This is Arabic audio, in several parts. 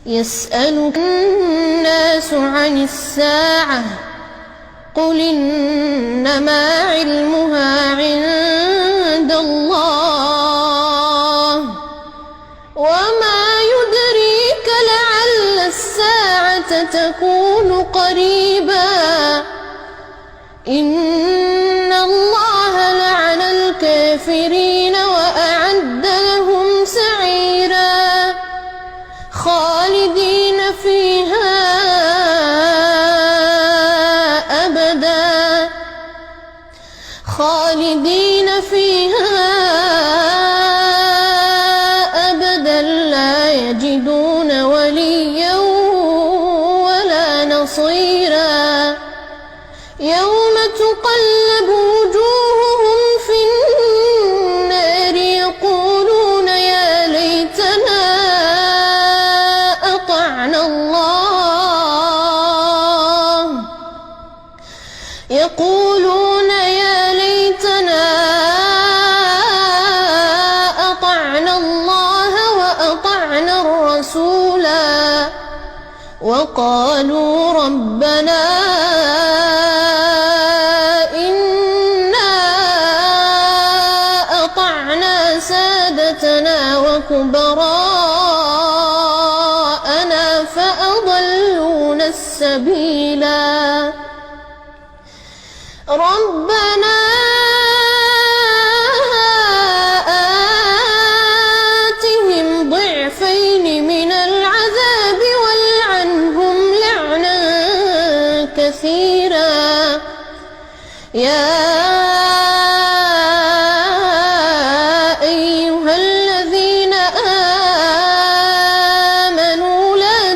يسألك الناس عن الساعة قل إنما علمها عند الله وما يدريك لعل الساعة تكون قريبا إن الله لعن الكافرين وأعد لهم سعيرا خالدين فيها أبدا لا يجدون وليا ولا نصيرا يوم تقلب وجوههم في النار يقولون يا ليتنا أطعنا الله وأطعنا الرسولا وقالوا ربنا إنا أطعنا سادتنا وكبراءنا فأضلونا السبيلا ربنا آتهم ضعفين من العذاب والعنهم لعنا كثيرا يا أيها الذين آمنوا لا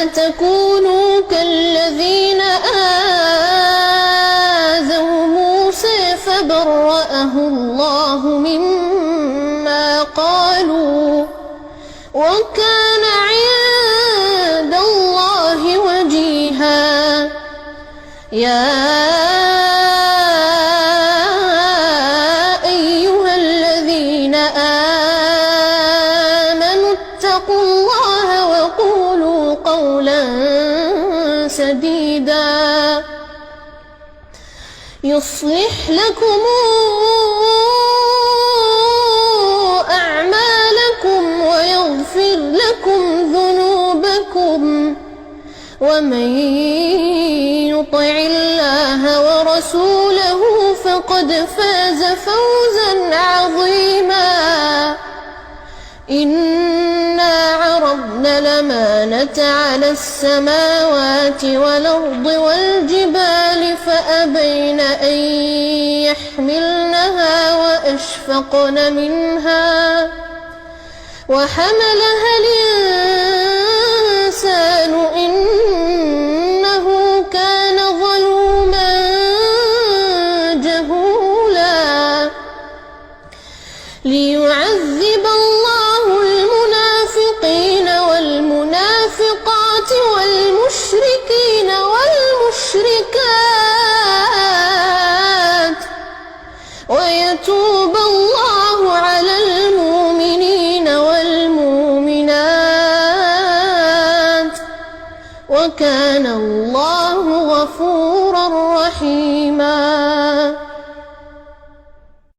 تكونوا كالذين آذوا موسى فبرأه الله مما قالوا وكان عند الله وجيها يا أيها الذين آمنوا اتقوا الله وقولوا قولا سديدا يصلح لكم أعمالكم ويغفر لكم ذنوبكم ومن يطع الله ورسوله فقد فاز فوزا عظيما إنا عرضنا الأمانة على السماوات والأرض والجبال فأبين أن يحملنها وأشفقن منها وحملها الإنسان إنه كان ظلوما جهولا ليعذب الله المنافقين والمنافقات والمشركين والمشركات ويتوب الله على المؤمنين والمؤمنات وكان الله غفورا رحيما.